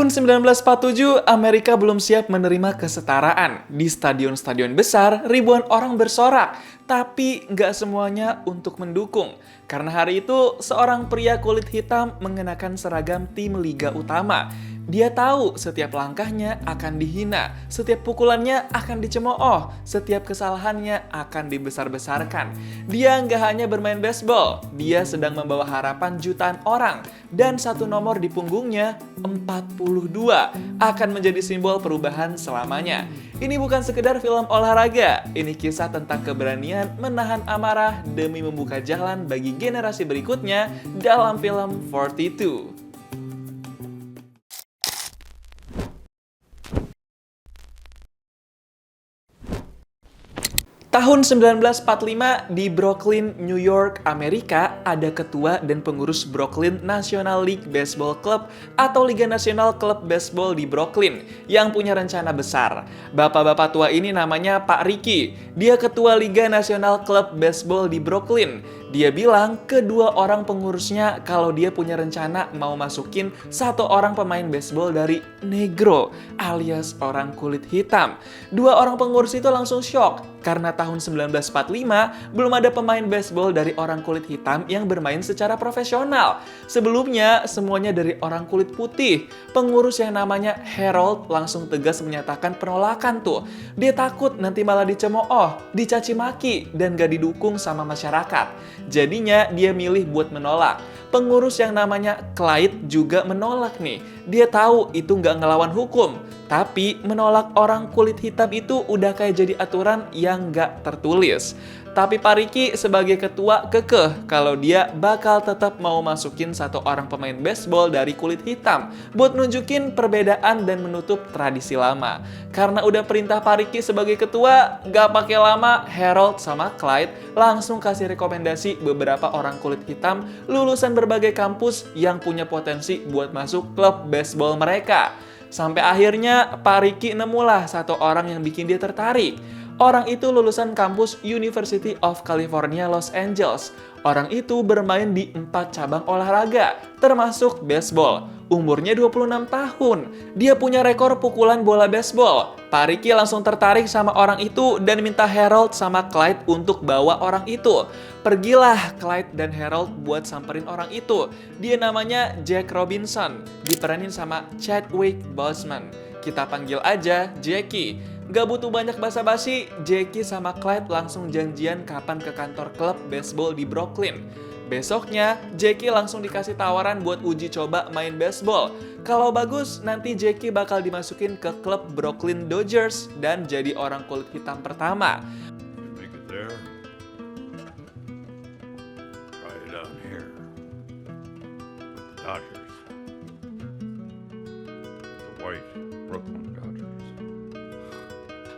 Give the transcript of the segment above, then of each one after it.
Tahun 1947, Amerika belum siap menerima kesetaraan. Di stadion-stadion besar, ribuan orang bersorak. Tapi nggak semuanya untuk mendukung. Karena hari itu, seorang pria kulit hitam mengenakan seragam tim Liga Utama. Dia tahu setiap langkahnya akan dihina, setiap pukulannya akan dicemooh, setiap kesalahannya akan dibesar-besarkan. Dia nggak hanya bermain baseball, dia sedang membawa harapan jutaan orang. Dan satu nomor di punggungnya, 42, akan menjadi simbol perubahan selamanya. Ini bukan sekedar film olahraga, ini kisah tentang keberanian menahan amarah demi membuka jalan bagi generasi berikutnya dalam film 42. Tahun 1945 di Brooklyn, New York, Amerika, ada ketua dan pengurus Brooklyn National League Baseball Club atau Liga Nasional Klub Baseball di Brooklyn yang punya rencana besar. Bapak-bapak tua ini namanya Pak Ricky. Dia ketua Liga Nasional Klub Baseball di Brooklyn. Dia bilang ke dua orang pengurusnya kalau dia punya rencana mau masukin satu orang pemain baseball dari negro alias orang kulit hitam. Dua orang pengurus itu langsung shock karena tahun 1945 belum ada pemain baseball dari orang kulit hitam yang bermain secara profesional. Sebelumnya semuanya dari orang kulit putih. Pengurus yang namanya Harold langsung tegas menyatakan penolakan tuh. Dia takut nanti malah dicemooh, dicaci maki, dan gak didukung sama masyarakat. Jadinya dia milih buat menolak. Pengurus yang namanya Clyde juga menolak nih. Dia tahu itu nggak ngelawan hukum. Tapi menolak orang kulit hitam itu udah kayak jadi aturan yang nggak tertulis. Tapi Pak Ricky sebagai ketua kekeh kalau dia bakal tetap mau masukin satu orang pemain baseball dari kulit hitam buat nunjukin perbedaan dan menutup tradisi lama. Karena udah perintah Pak Ricky sebagai ketua, gak pakai lama Harold sama Clyde langsung kasih rekomendasi beberapa orang kulit hitam lulusan berbagai kampus yang punya potensi buat masuk klub baseball mereka. Sampai akhirnya Pak Ricky nemulah satu orang yang bikin dia tertarik. Orang itu lulusan kampus University of California, Los Angeles. Orang itu bermain di 4 cabang olahraga, termasuk baseball. Umurnya 26 tahun. Dia punya rekor pukulan bola baseball. Pak Ricky langsung tertarik sama orang itu dan minta Harold sama Clyde untuk bawa orang itu. Pergilah Clyde dan Harold buat samperin orang itu. Dia namanya Jack Robinson, diperanin sama Chadwick Boseman. Kita panggil aja Jackie. Gak butuh banyak basa-basi, Jackie sama Clyde langsung janjian kapan ke kantor klub baseball di Brooklyn. Besoknya, Jackie langsung dikasih tawaran buat uji coba main baseball. Kalau bagus, nanti Jackie bakal dimasukin ke klub Brooklyn Dodgers dan jadi orang kulit hitam pertama.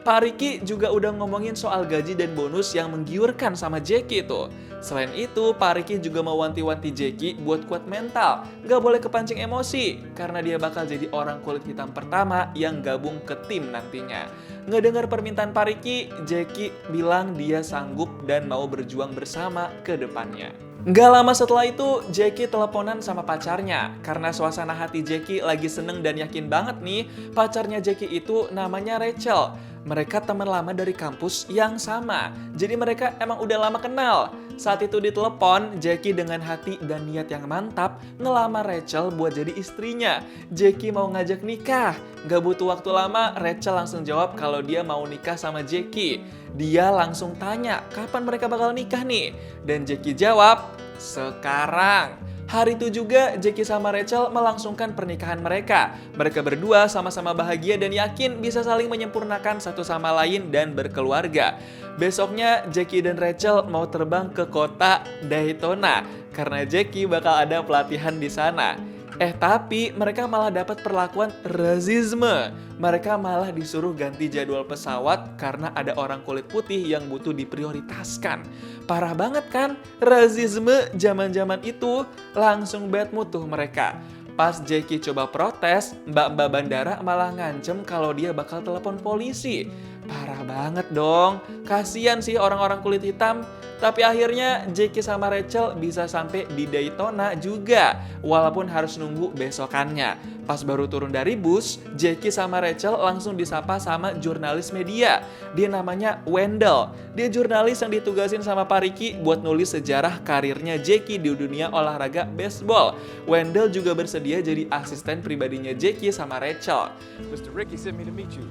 Pak Ricky juga udah ngomongin soal gaji dan bonus yang menggiurkan sama Jackie tuh. Selain itu, Pak Ricky juga mau wanti-wanti Jackie buat kuat mental. Gak boleh kepancing emosi, karena dia bakal jadi orang kulit hitam pertama yang gabung ke tim nantinya. Ngedengar permintaan Pak Ricky, Jackie bilang dia sanggup dan mau berjuang bersama ke depannya. Gak lama setelah itu, Jackie teleponan sama pacarnya. Karena suasana hati Jackie lagi seneng dan yakin banget nih, pacarnya Jackie itu namanya Rachel. Mereka teman lama dari kampus yang sama. Jadi mereka emang udah lama kenal. Saat itu ditelepon, Jackie dengan hati dan niat yang mantap ngelamar Rachel buat jadi istrinya. Jackie mau ngajak nikah. Gak butuh waktu lama, Rachel langsung jawab kalau dia mau nikah sama Jackie. Dia langsung tanya kapan mereka bakal nikah nih. Dan Jackie jawab, sekarang. Hari itu juga Jackie sama Rachel melangsungkan pernikahan mereka. Mereka berdua sama-sama bahagia dan yakin bisa saling menyempurnakan satu sama lain dan berkeluarga. Besoknya Jackie dan Rachel mau terbang ke kota Daytona karena Jackie bakal ada pelatihan di sana. Tapi mereka malah dapat perlakuan rasisme. Mereka malah disuruh ganti jadwal pesawat karena ada orang kulit putih yang butuh diprioritaskan. Parah banget kan? Rasisme zaman-zaman itu langsung bad mood tuh mereka. Pas Jackie coba protes, mbak-mbak bandara malah ngancem kalau dia bakal telepon polisi. Parah banget dong. Kasian sih orang-orang kulit hitam. Tapi akhirnya Jackie sama Rachel bisa sampai di Daytona juga, walaupun harus nunggu besokannya. Pas baru turun dari bus, Jackie sama Rachel langsung disapa sama jurnalis media. Dia namanya Wendell. Dia jurnalis yang ditugasin sama Pak Ricky buat nulis sejarah karirnya Jackie di dunia olahraga baseball. Wendell juga bersedia jadi asisten pribadinya Jackie sama Rachel. Mr. Ricky sent me to meet you.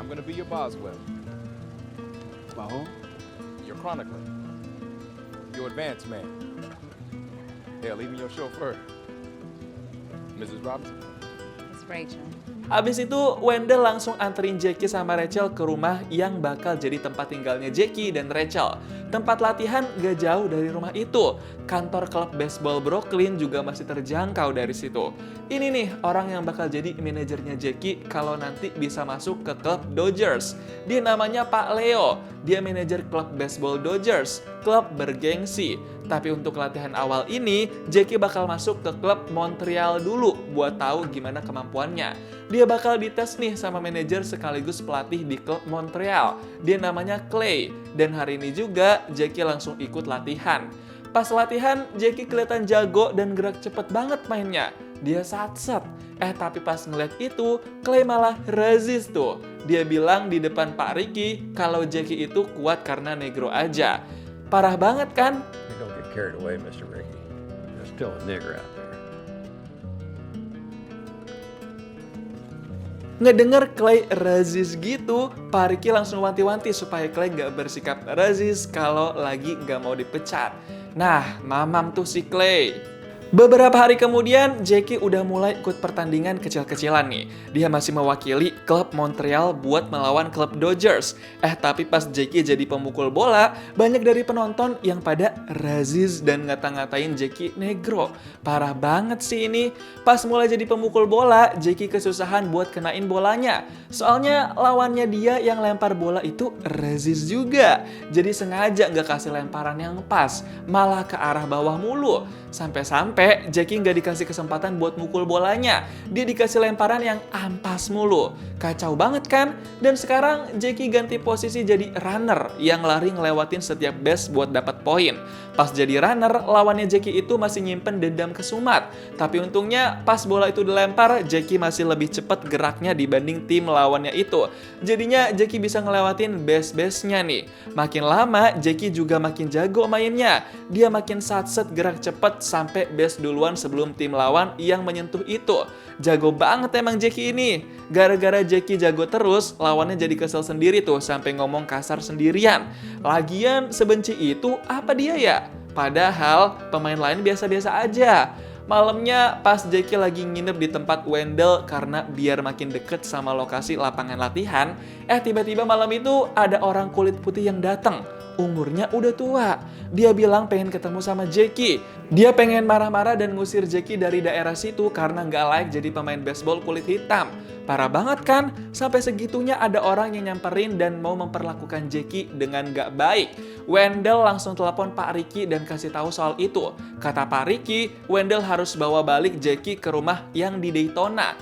I'm gonna be your Boswell. Well, Your chronicler. Your advance man. Hell, even your chauffeur. Mrs. Robinson. It's Rachel. Abis itu, Wendell langsung anterin Jackie sama Rachel ke rumah yang bakal jadi tempat tinggalnya Jackie dan Rachel. Tempat latihan gak jauh dari rumah itu. Kantor klub baseball Brooklyn juga masih terjangkau dari situ. Ini nih orang yang bakal jadi manajernya Jackie kalau nanti bisa masuk ke klub Dodgers. Dia namanya Pak Leo. Dia manajer klub baseball Dodgers, klub bergengsi. Tapi untuk latihan awal ini, Jackie bakal masuk ke klub Montreal dulu buat tahu gimana kemampuannya. Dia bakal dites nih sama manajer sekaligus pelatih di klub Montreal. Dia namanya Clay. Dan hari ini juga Jackie langsung ikut latihan. Pas latihan, Jackie kelihatan jago dan gerak cepet banget mainnya. Dia satset. Tapi pas ngeliat itu, Clay malah resist tuh. Dia bilang di depan Pak Ricky kalau Jackie itu kuat karena negro aja. Parah banget kan? you don't get carried away, Mr. Ricky. There's still a nigger out there. Ngedenger Clay razis gitu, Pak Ricky langsung wanti-wanti supaya Clay nggak bersikap razis kalau lagi nggak mau dipecat. Nah, mamam tuh si Clay. Beberapa hari kemudian, Jackie udah mulai ikut pertandingan kecil-kecilan nih. Dia masih mewakili klub Montreal buat melawan klub Dodgers. Tapi pas Jackie jadi pemukul bola, banyak dari penonton yang pada razis dan ngata-ngatain Jackie negro. Parah banget sih ini. Pas mulai jadi pemukul bola, Jackie kesusahan buat kenain bolanya. Soalnya lawannya dia yang lempar bola itu razis juga. Jadi sengaja nggak kasih lemparan yang pas, malah ke arah bawah mulu. Sampai-sampai Jackie nggak dikasih kesempatan buat mukul bolanya. Dia dikasih lemparan yang ampas mulu. Kacau banget kan? Dan sekarang Jackie ganti posisi jadi runner yang lari ngelewatin setiap base buat dapat poin. Pas jadi runner, lawannya Jackie itu masih nyimpen dendam kesumat. Tapi untungnya pas bola itu dilempar, Jackie masih lebih cepat geraknya dibanding tim lawannya itu. Jadinya Jackie bisa ngelewatin base-base-nya nih. Makin lama, Jackie juga makin jago mainnya. Dia makin satset gerak cepat sampai base duluan sebelum tim lawan yang menyentuh itu. Jago banget emang Jackie ini. Gara-gara Jackie jago terus, lawannya jadi kesel sendiri tuh sampai ngomong kasar sendirian. Lagian sebenci itu apa dia ya? Padahal pemain lain biasa-biasa aja. Malamnya pas Jackie lagi nginep di tempat Wendell karena biar makin deket sama lokasi lapangan latihan, tiba-tiba malam itu ada orang kulit putih yang datang. Umurnya udah tua. Dia bilang pengen ketemu sama Jackie. Dia pengen marah-marah dan ngusir Jackie dari daerah situ karena nggak layak jadi pemain baseball kulit hitam. Parah banget kan? Sampai segitunya ada orang yang nyamperin dan mau memperlakukan Jackie dengan nggak baik. Wendell langsung telepon Pak Ricky dan kasih tahu soal itu. Kata Pak Ricky, Wendell harus bawa balik Jackie ke rumah yang di Daytona.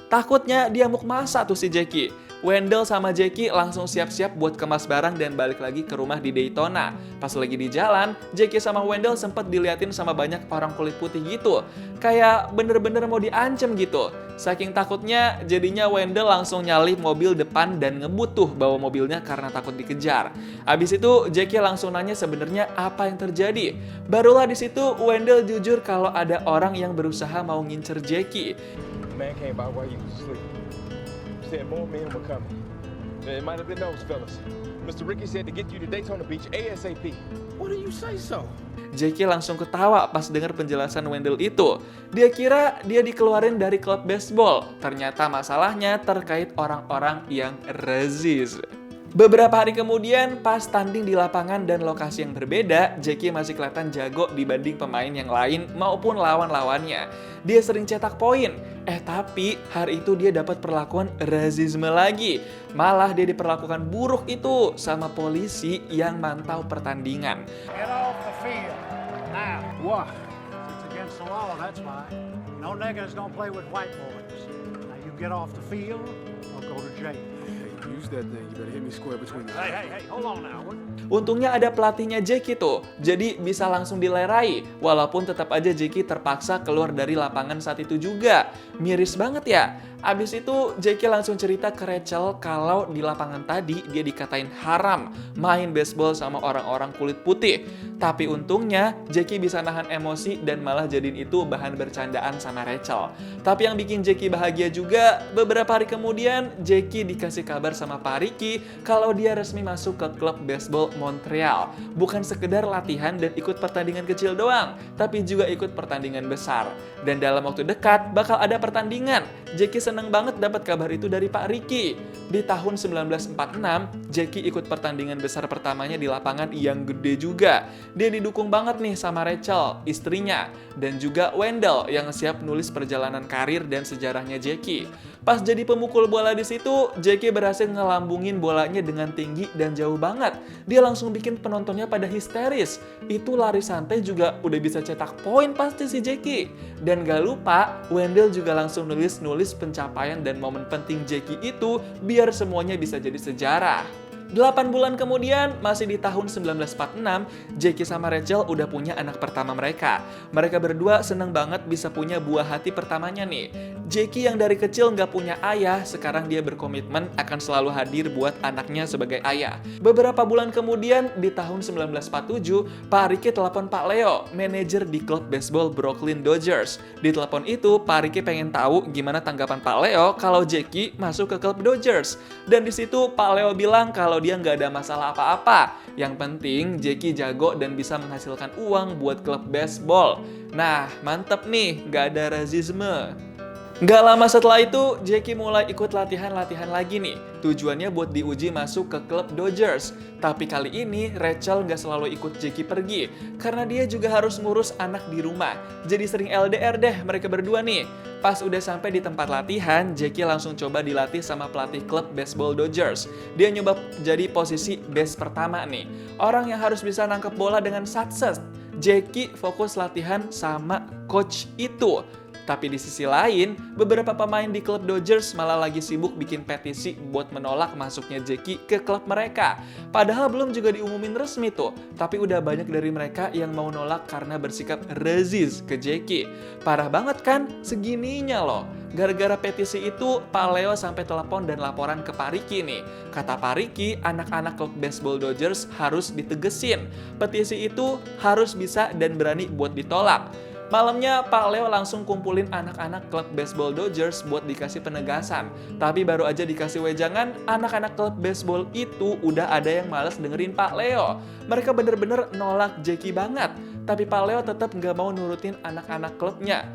Takutnya dia mau masa tuh si Jackie. Wendell sama Jackie langsung siap-siap buat kemas barang dan balik lagi ke rumah di Daytona. Pas lagi di jalan, Jackie sama Wendell sempat diliatin sama banyak orang kulit putih gitu. Kayak bener-bener mau diancem gitu. Saking takutnya, jadinya Wendell langsung nyalip mobil depan dan ngebut tuh bawa mobilnya karena takut dikejar. Abis itu, Jackie langsung nanya sebenarnya apa yang terjadi. Barulah di situ Wendell jujur kalau ada orang yang berusaha mau ngincer Jackie. Man came by while you was asleep. Said more men were coming. It might have been those fellas. Mr. Ricky said to get you to Daytona Beach ASAP. What do you say so? Jackie langsung ketawa pas dengar penjelasan Wendell itu. Dia kira dia dikeluarin dari klub baseball. Ternyata masalahnya terkait orang-orang yang razis. Beberapa hari kemudian, pas tanding di lapangan dan lokasi yang berbeda, Jackie masih kelihatan jago dibanding pemain yang lain maupun lawan-lawannya. Dia sering cetak poin, tapi hari itu dia dapat perlakuan rasisme lagi. Malah dia diperlakukan buruk itu sama polisi yang mantau pertandingan. Get off the field. Now. Why? It's against the law, that's why. No niggers don't play with white boys. Now you get off the field or go to jail. Use that thing. You better hit me square between the eyes. Hey, hold on now. Untungnya ada pelatihnya Jackie tuh, jadi bisa langsung dilerai. Walaupun tetap aja Jackie terpaksa keluar dari lapangan saat itu juga. Miris banget ya. Abis itu Jackie langsung cerita ke Rachel kalau di lapangan tadi dia dikatain haram main baseball sama orang-orang kulit putih. Tapi untungnya Jackie bisa nahan emosi dan malah jadiin itu bahan bercandaan sama Rachel. Tapi yang bikin Jackie bahagia juga, beberapa hari kemudian Jackie dikasih kabar sama Pak Ricky kalau dia resmi masuk ke klub baseball Montreal. Bukan sekedar latihan dan ikut pertandingan kecil doang, tapi juga ikut pertandingan besar. Dan dalam waktu dekat bakal ada pertandingan. Jackie seneng banget dapat kabar itu dari Pak Ricky. Di tahun 1946, Jackie ikut pertandingan besar pertamanya di lapangan yang gede juga. Dia didukung banget nih sama Rachel, istrinya, dan juga Wendell yang siap nulis perjalanan karir dan sejarahnya Jackie. Pas jadi pemukul bola di situ, Jackie berhasil ngelambungin bolanya dengan tinggi dan jauh banget. Dia langsung bikin penontonnya pada histeris. Itu lari santai juga udah bisa cetak poin pasti si Jackie. Dan gak lupa, Wendell juga langsung nulis pencapaian dan momen penting Jackie itu biar semuanya bisa jadi sejarah. 8 bulan kemudian, masih di tahun 1946, Jackie sama Rachel udah punya anak pertama mereka. Mereka berdua seneng banget bisa punya buah hati pertamanya nih. Jackie yang dari kecil nggak punya ayah, sekarang dia berkomitmen akan selalu hadir buat anaknya sebagai ayah. Beberapa bulan kemudian, di tahun 1947, Pak Ricky telepon Pak Leo, manajer di klub baseball Brooklyn Dodgers. Di telepon itu, Pak Ricky pengen tahu gimana tanggapan Pak Leo kalau Jackie masuk ke klub Dodgers. Dan di situ Pak Leo bilang kalau dia nggak ada masalah apa-apa. Yang penting Jackie jago dan bisa menghasilkan uang buat klub baseball. Nah, mantep nih, nggak ada rasisme. Nggak lama setelah itu, Jackie mulai ikut latihan-latihan lagi nih. Tujuannya buat diuji masuk ke klub Dodgers. Tapi kali ini, Rachel nggak selalu ikut Jackie pergi. Karena dia juga harus ngurus anak di rumah. Jadi sering LDR deh mereka berdua nih. Pas udah sampai di tempat latihan, Jackie langsung coba dilatih sama pelatih klub baseball Dodgers. Dia nyoba jadi posisi base pertama nih. Orang yang harus bisa nangkep bola dengan satset. Jackie fokus latihan sama coach itu. Tapi di sisi lain, beberapa pemain di klub Dodgers malah lagi sibuk bikin petisi buat menolak masuknya Jackie ke klub mereka. Padahal belum juga diumumin resmi tuh, tapi udah banyak dari mereka yang mau nolak karena bersikap rasis ke Jackie. Parah banget kan? Segininya loh. Gara-gara petisi itu, Pak Leo sampai telepon dan laporan ke Pak Ricky nih. Kata Pak Ricky, anak-anak klub baseball Dodgers harus ditegesin. Petisi itu harus bisa dan berani buat ditolak. Malamnya, Pak Leo langsung kumpulin anak-anak klub baseball Dodgers buat dikasih penegasan. Tapi baru aja dikasih wejangan, anak-anak klub baseball itu udah ada yang males dengerin Pak Leo. Mereka bener-bener nolak Jackie banget. Tapi Pak Leo tetap nggak mau nurutin anak-anak klubnya.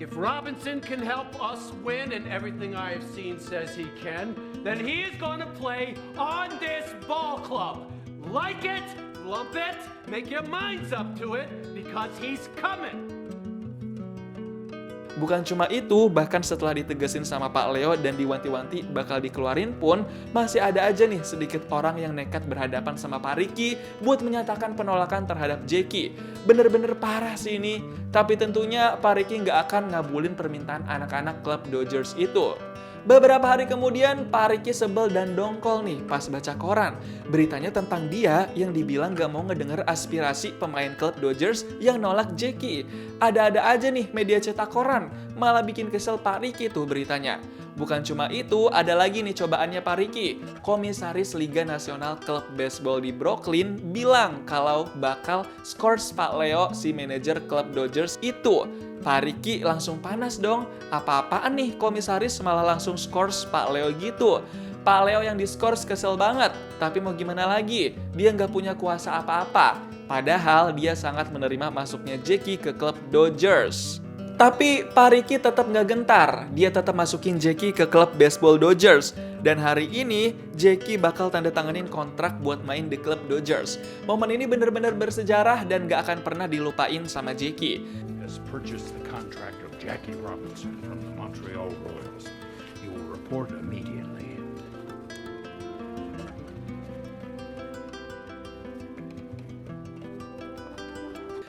If Robinson can help us win, and everything I have seen says he can, then he is going to play on this ball club. Like it, lump it, make your minds up to it, because he's coming. Bukan cuma itu, bahkan setelah ditegesin sama Pak Leo dan diwanti-wanti bakal dikeluarin pun, masih ada aja nih sedikit orang yang nekat berhadapan sama Pak Ricky buat menyatakan penolakan terhadap Jackie. Bener-bener parah sih ini. Tapi tentunya Pak Ricky nggak akan ngabulin permintaan anak-anak klub Dodgers itu. Beberapa hari kemudian, Pak Ricky sebel dan dongkol nih pas baca koran. Beritanya tentang dia yang dibilang gak mau ngedenger aspirasi pemain klub Dodgers yang nolak Jackie. Ada-ada aja nih media cetak koran, malah bikin kesel Pak Ricky tuh beritanya. Bukan cuma itu, ada lagi nih cobaannya Pak Ricky. Komisaris Liga Nasional Klub Baseball di Brooklyn bilang kalau bakal scores Pak Leo, si manajer klub Dodgers itu. Pak Ricky langsung panas dong, apa-apaan nih komisaris malah langsung scores Pak Leo gitu. Pak Leo yang diskors kesel banget, tapi mau gimana lagi, dia nggak punya kuasa apa-apa. Padahal dia sangat menerima masuknya Jackie ke klub Dodgers. Tapi Pak Ricky tetap nggak gentar, dia tetap masukin Jackie ke klub baseball Dodgers. Dan hari ini, Jackie bakal tanda tanganin kontrak buat main di klub Dodgers. Momen ini benar-benar bersejarah dan nggak akan pernah dilupain sama Jackie. Has purchased the contract of Jackie Robinson from the Montreal Royals. You will report immediately.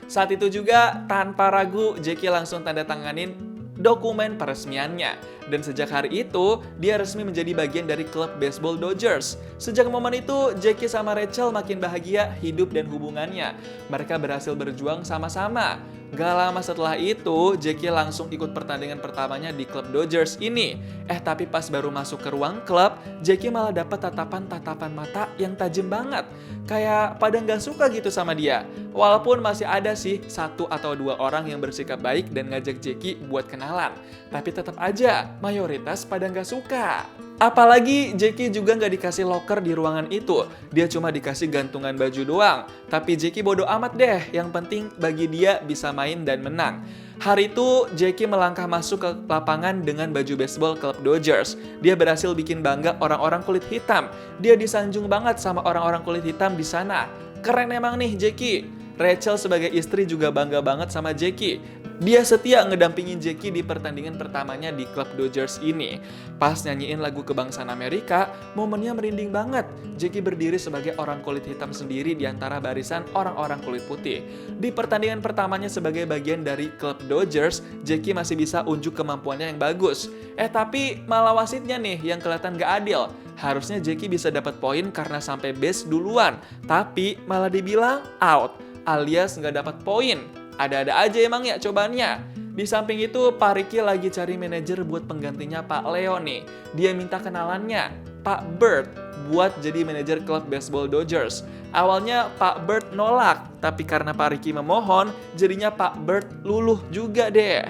Saat itu juga, tanpa ragu, Jackie langsung tanda tanganin dokumen peresmiannya. Dan sejak hari itu, dia resmi menjadi bagian dari klub baseball Dodgers. Sejak momen itu, Jackie sama Rachel makin bahagia hidup dan hubungannya. Mereka berhasil berjuang sama-sama. Gak lama setelah itu, Jackie langsung ikut pertandingan pertamanya di klub Dodgers ini. Tapi pas baru masuk ke ruang klub, Jackie malah dapat tatapan-tatapan mata yang tajam banget. Kayak pada nggak suka gitu sama dia. Walaupun masih ada sih 1 atau 2 orang yang bersikap baik dan ngajak Jackie buat kenalan. Tapi tetap aja, mayoritas pada nggak suka. Apalagi Jackie juga nggak dikasih locker di ruangan itu. Dia cuma dikasih gantungan baju doang. Tapi Jackie bodo amat deh. Yang penting bagi dia bisa main dan menang. Hari itu Jackie melangkah masuk ke lapangan dengan baju baseball klub Dodgers. Dia berhasil bikin bangga orang-orang kulit hitam. Dia disanjung banget sama orang-orang kulit hitam di sana. Keren emang nih Jackie. Rachel sebagai istri juga bangga banget sama Jackie. Dia setia ngedampingin Jackie di pertandingan pertamanya di klub Dodgers ini. Pas nyanyiin lagu kebangsaan Amerika, momennya merinding banget. Jackie berdiri sebagai orang kulit hitam sendiri di antara barisan orang-orang kulit putih. Di pertandingan pertamanya sebagai bagian dari klub Dodgers, Jackie masih bisa unjuk kemampuannya yang bagus. Tapi malah wasitnya nih yang kelihatan gak adil. Harusnya Jackie bisa dapat poin karena sampai base duluan. Tapi malah dibilang out, alias gak dapat poin. Ada-ada aja emang ya cobaannya. Di samping itu, Pak Ricky lagi cari manajer buat penggantinya Pak Leo nih. Dia minta kenalannya, Pak Bert, buat jadi manajer klub baseball Dodgers. Awalnya Pak Bert nolak, tapi karena Pak Ricky memohon, jadinya Pak Bert luluh juga deh.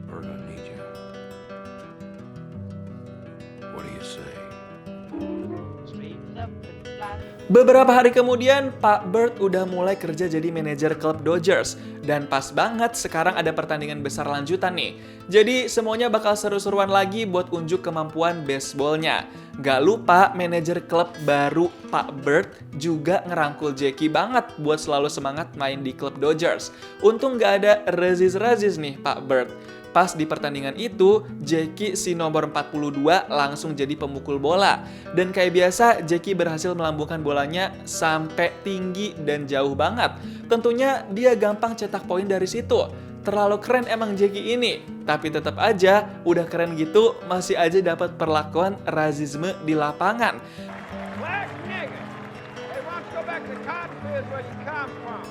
Bert, I need you. What do you say? Beberapa hari kemudian, Pak Bert udah mulai kerja jadi manajer klub Dodgers. Dan pas banget sekarang ada pertandingan besar lanjutan nih. Jadi semuanya bakal seru-seruan lagi buat unjuk kemampuan baseballnya. Gak lupa manajer klub baru Pak Bert juga ngerangkul Jackie banget buat selalu semangat main di klub Dodgers. Untung gak ada rezis-rezis nih Pak Bert. Pas di pertandingan itu, Jackie si nomor 42 langsung jadi pemukul bola. Dan kayak biasa, Jackie berhasil melambungkan bolanya sampai tinggi dan jauh banget. Tentunya dia gampang cetak poin dari situ. Terlalu keren emang Jackie ini. Tapi tetap aja, udah keren gitu, masih aja dapat perlakuan rasisme di lapangan. Black nigga. Hey, why don't you go back to the cotton fields where you come from?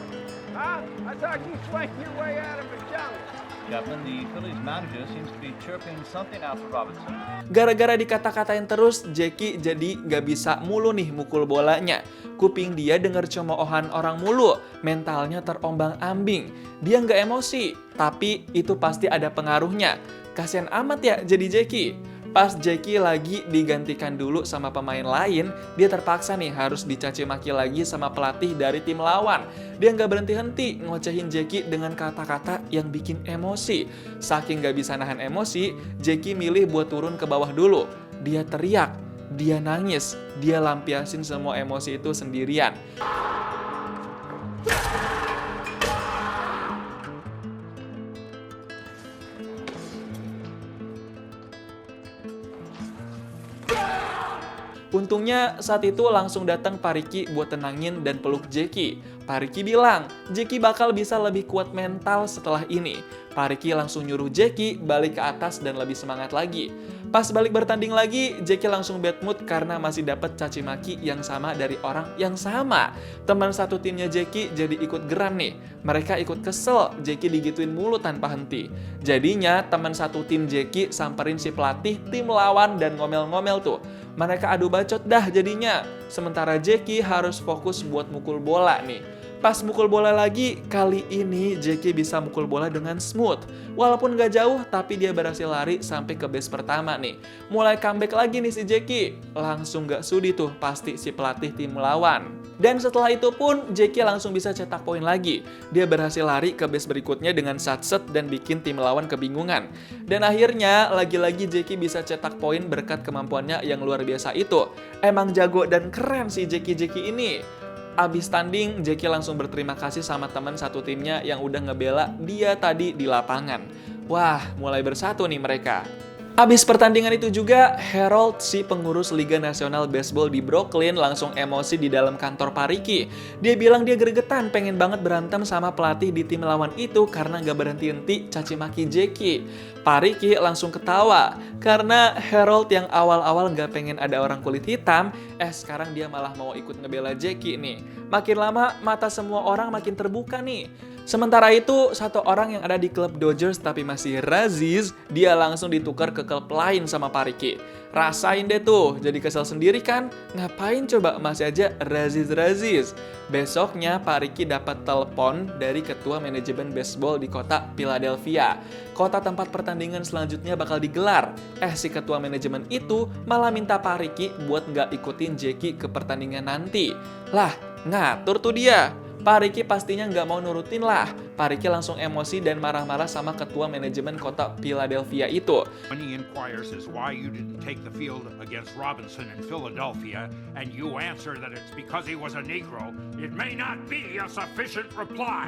Huh? I thought you swing your way out of the jungle. Captain, the Phillies manager seems to be chirping something out for Robinson. Gara-gara dikata-katain terus, Jackie jadi gak bisa mulu nih mukul bolanya. Kuping dia denger cemoohan orang mulu, mentalnya terombang-ambing. Dia gak emosi, tapi itu pasti ada pengaruhnya. Kasian amat ya jadi Jackie. Pas Jackie lagi digantikan dulu sama pemain lain, dia terpaksa nih harus dicaci maki lagi sama pelatih dari tim lawan. Dia nggak berhenti-henti ngocehin Jackie dengan kata-kata yang bikin emosi. Saking nggak bisa nahan emosi, Jackie milih buat turun ke bawah dulu. Dia teriak, dia nangis, dia lampiasin semua emosi itu sendirian. Untungnya saat itu langsung datang Pak Ricky buat tenangin dan peluk Jackie. Pak Ricky bilang, Jackie bakal bisa lebih kuat mental setelah ini. Pak Ricky langsung nyuruh Jackie balik ke atas dan lebih semangat lagi. Pas balik bertanding lagi, Jackie langsung bad mood karena masih dapat caci maki yang sama dari orang yang sama. Teman satu timnya Jackie jadi ikut geram nih. Mereka ikut kesel, Jackie digituin mulu tanpa henti. Jadinya teman satu tim Jackie samperin si pelatih tim lawan dan ngomel-ngomel tuh. Mereka adu bacot dah jadinya. Sementara Jackie harus fokus buat mukul bola nih. Pas mukul bola lagi, kali ini Jackie bisa mukul bola dengan smooth. Walaupun gak jauh, tapi dia berhasil lari sampai ke base pertama nih. Mulai comeback lagi nih si Jackie. Langsung gak sudi tuh pasti si pelatih tim lawan. Dan setelah itu pun, Jackie langsung bisa cetak poin lagi. Dia berhasil lari ke base berikutnya dengan satset dan bikin tim lawan kebingungan. Dan akhirnya, lagi-lagi Jackie bisa cetak poin berkat kemampuannya yang luar biasa itu. Emang jago dan keren si Jackie ini. Abis tanding, Jackie langsung berterima kasih sama teman satu timnya yang udah ngebela dia tadi di lapangan. Wah, mulai bersatu nih mereka. Abis pertandingan itu juga, Harold, si pengurus Liga Nasional Baseball di Brooklyn, langsung emosi di dalam kantor Pak Ricky. Dia bilang dia gregetan, pengen banget berantem sama pelatih di tim lawan itu karena gak berhenti-henti caci maki Jackie. Pak Ricky langsung ketawa, karena Harold yang awal-awal gak pengen ada orang kulit hitam, sekarang dia malah mau ikut ngebela Jackie nih. Makin lama, mata semua orang makin terbuka nih. Sementara itu, satu orang yang ada di klub Dodgers tapi masih razis, dia langsung ditukar ke klub lain sama Pak Ricky. Rasain deh tuh, jadi kesel sendiri kan? Ngapain coba masih aja razis-razis? Besoknya Pak Ricky dapat telepon dari ketua manajemen baseball di kota Philadelphia. Kota tempat pertandingan selanjutnya bakal digelar. Si ketua manajemen itu malah minta Pak Ricky buat nggak ikutin Jackie ke pertandingan nanti. Lah, ngatur tuh dia. Pak Ricky pastinya nggak mau nurutin lah. Pak Ricky langsung emosi dan marah-marah sama ketua manajemen kota Philadelphia itu. When he inquires as why you didn't take the field against Robinson in Philadelphia, and you answer that it's because he was a Negro, it may not be a sufficient reply.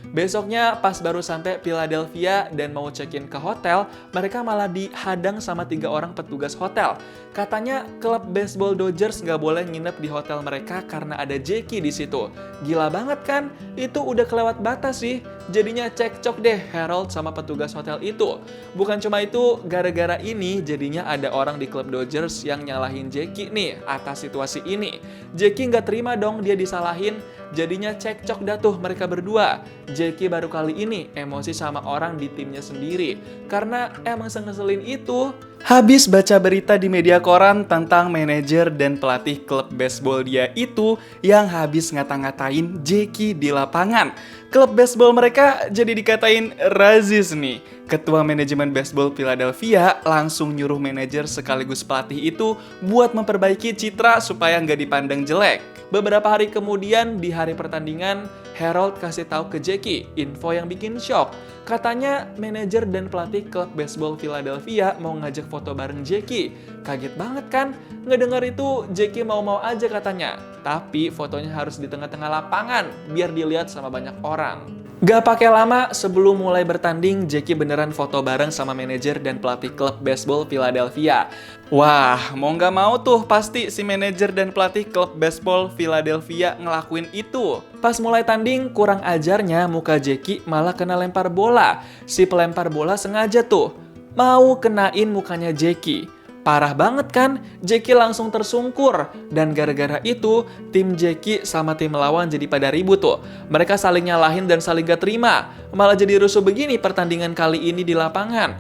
Besoknya pas baru sampai Philadelphia dan mau check-in ke hotel, mereka malah dihadang sama 3 orang petugas hotel. Katanya klub baseball Dodgers nggak boleh nginep di hotel mereka karena ada Jackie di situ. Gila banget kan? Itu udah kelewat batas sih. Jadinya cekcok deh Harold sama petugas hotel itu. Bukan cuma itu, gara-gara ini jadinya ada orang di klub Dodgers yang nyalahin Jackie nih atas situasi ini. Jackie nggak terima dong dia disalahin. Jadinya cekcok dah tuh mereka berdua. Jackie baru kali ini emosi sama orang di timnya sendiri. Karena emang sengeselin itu. Habis baca berita di media koran tentang manajer dan pelatih klub baseball dia itu yang habis ngata-ngatain Jackie di lapangan. Klub baseball mereka jadi dikatain razis nih. Ketua manajemen baseball Philadelphia langsung nyuruh manajer sekaligus pelatih itu buat memperbaiki citra supaya nggak dipandang jelek. Beberapa hari kemudian di hari pertandingan, Harold kasih tahu ke Jackie info yang bikin shock. Katanya manajer dan pelatih klub baseball Philadelphia mau ngajak foto bareng Jackie. Kaget banget kan? Ngedengar itu Jackie mau-mau aja katanya. Tapi fotonya harus di tengah-tengah lapangan biar dilihat sama banyak orang. Gak pakai lama, sebelum mulai bertanding, Jackie beneran foto bareng sama manajer dan pelatih klub baseball Philadelphia. Wah, mau gak mau tuh pasti si manajer dan pelatih klub baseball Philadelphia ngelakuin itu. Pas mulai tanding, kurang ajarnya muka Jackie malah kena lempar bola. Si pelempar bola sengaja tuh mau kenain mukanya Jackie. Parah banget kan? Jackie langsung tersungkur. Dan gara-gara itu, tim Jackie sama tim lawan jadi pada ribut tuh. Mereka saling nyalahin dan saling gak terima. Malah jadi rusuh begini pertandingan kali ini di lapangan.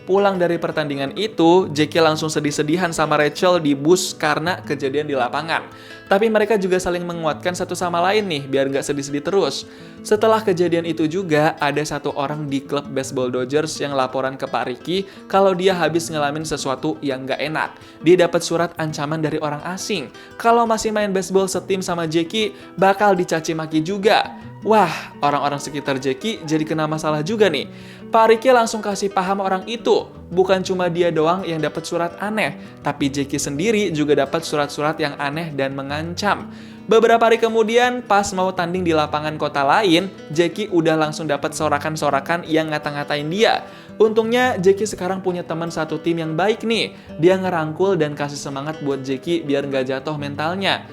Pulang dari pertandingan itu, Jackie langsung sedih-sedihan sama Rachel di bus karena kejadian di lapangan. Tapi mereka juga saling menguatkan satu sama lain nih, biar nggak sedih-sedih terus. Setelah kejadian itu juga, ada satu orang di klub baseball Dodgers yang laporan ke Pak Ricky kalau dia habis ngalamin sesuatu yang nggak enak. Dia dapat surat ancaman dari orang asing. Kalau masih main baseball setim sama Jackie, bakal dicaci maki juga. Wah, orang-orang sekitar Jackie jadi kena masalah juga nih. Pak Ricky langsung kasih paham orang itu. Bukan cuma dia doang yang dapat surat aneh, tapi Jackie sendiri juga dapat surat-surat yang aneh dan mengancam. Beberapa hari kemudian, pas mau tanding di lapangan kota lain, Jackie udah langsung dapat sorakan-sorakan yang ngata-ngatain dia. Untungnya, Jackie sekarang punya teman satu tim yang baik nih. Dia ngerangkul dan kasih semangat buat Jackie biar nggak jatuh mentalnya.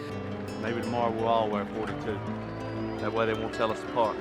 Maybe tomorrow we'll all wear 42. That way they won't tell us apart.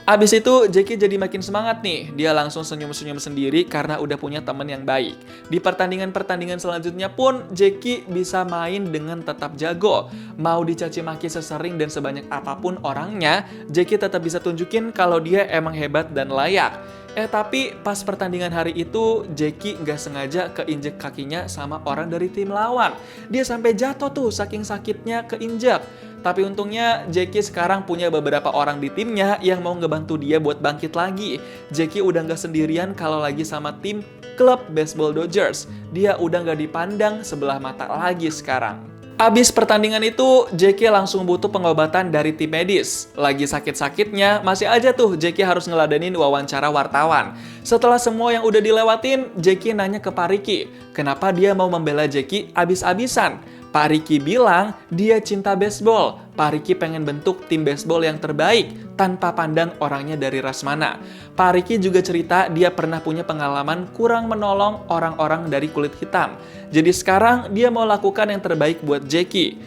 Abis itu, Jackie jadi makin semangat nih. Dia langsung senyum-senyum sendiri karena udah punya teman yang baik. Di pertandingan-pertandingan selanjutnya pun, Jackie bisa main dengan tetap jago. Mau dicaci maki sesering dan sebanyak apapun orangnya, Jackie tetap bisa tunjukin kalau dia emang hebat dan layak. Tapi pas pertandingan hari itu, Jackie nggak sengaja keinjek kakinya sama orang dari tim lawan. Dia sampai jatuh tuh saking sakitnya keinjek. Tapi untungnya Jackie sekarang punya beberapa orang di timnya yang mau ngebantu dia buat bangkit lagi. Jackie udah nggak sendirian kalau lagi sama tim klub baseball Dodgers. Dia udah nggak dipandang sebelah mata lagi sekarang. Abis pertandingan itu, Jackie langsung butuh pengobatan dari tim medis. Lagi sakit-sakitnya, masih aja tuh Jackie harus ngeladenin wawancara wartawan. Setelah semua yang udah dilewatin, Jackie nanya ke Pak Ricky, kenapa dia mau membela Jackie abis-abisan. Pak Ricky bilang dia cinta baseball. Pak Ricky pengen bentuk tim baseball yang terbaik tanpa pandang orangnya dari ras mana. Pak Ricky juga cerita dia pernah punya pengalaman kurang menolong orang-orang dari kulit hitam. Jadi sekarang dia mau lakukan yang terbaik buat Jackie.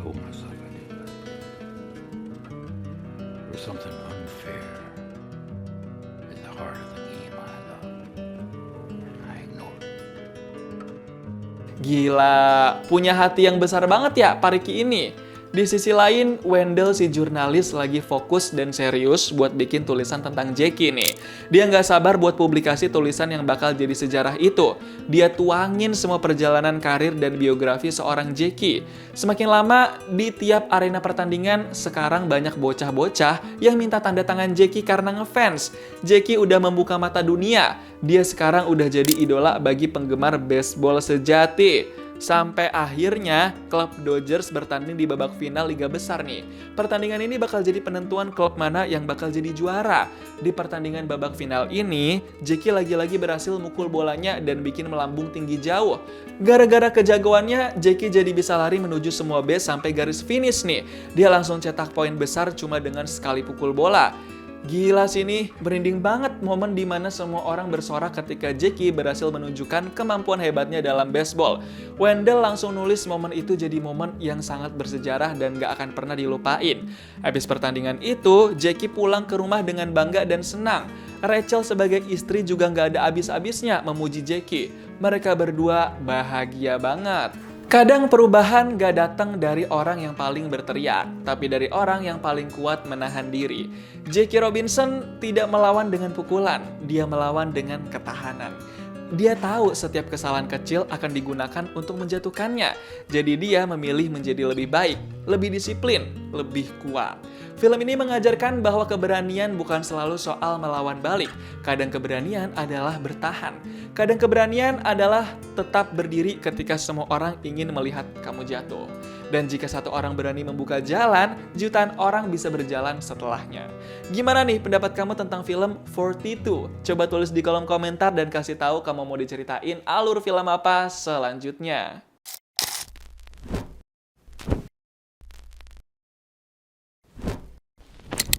Told myself I did that. There's something unfair at the heart of the game I love. And I ignored it. Gila, punya hati yang besar banget ya Pak Ricky ini. Di sisi lain, Wendell si jurnalis lagi fokus dan serius buat bikin tulisan tentang Jackie nih. Dia nggak sabar buat publikasi tulisan yang bakal jadi sejarah itu. Dia tuangin semua perjalanan karir dan biografi seorang Jackie. Semakin lama, di tiap arena pertandingan, sekarang banyak bocah-bocah yang minta tanda tangan Jackie karena ngefans. Jackie udah membuka mata dunia. Dia sekarang udah jadi idola bagi penggemar baseball sejati. Sampai akhirnya, klub Dodgers bertanding di babak final Liga Besar nih. Pertandingan ini bakal jadi penentuan klub mana yang bakal jadi juara. Di pertandingan babak final ini, Jackie lagi-lagi berhasil mukul bolanya dan bikin melambung tinggi jauh. Gara-gara kejagoannya, Jackie jadi bisa lari menuju semua base sampai garis finish nih. Dia langsung cetak poin besar cuma dengan sekali pukul bola. Gila sih nih, merinding banget momen dimana semua orang bersorak ketika Jackie berhasil menunjukkan kemampuan hebatnya dalam baseball. Wendell langsung nulis momen itu jadi momen yang sangat bersejarah dan gak akan pernah dilupain. Habis pertandingan itu, Jackie pulang ke rumah dengan bangga dan senang. Rachel sebagai istri juga gak ada habis-habisnya memuji Jackie. Mereka berdua bahagia banget. Kadang perubahan gak datang dari orang yang paling berteriak, tapi dari orang yang paling kuat menahan diri. Jackie Robinson tidak melawan dengan pukulan, dia melawan dengan ketahanan. Dia tahu setiap kesalahan kecil akan digunakan untuk menjatuhkannya. Jadi dia memilih menjadi lebih baik, lebih disiplin, lebih kuat. Film ini mengajarkan bahwa keberanian bukan selalu soal melawan balik. Kadang keberanian adalah bertahan. Kadang keberanian adalah tetap berdiri ketika semua orang ingin melihat kamu jatuh. Dan jika satu orang berani membuka jalan, jutaan orang bisa berjalan setelahnya. Gimana nih pendapat kamu tentang film 42? Coba tulis di kolom komentar dan kasih tahu kamu mau diceritain alur film apa selanjutnya.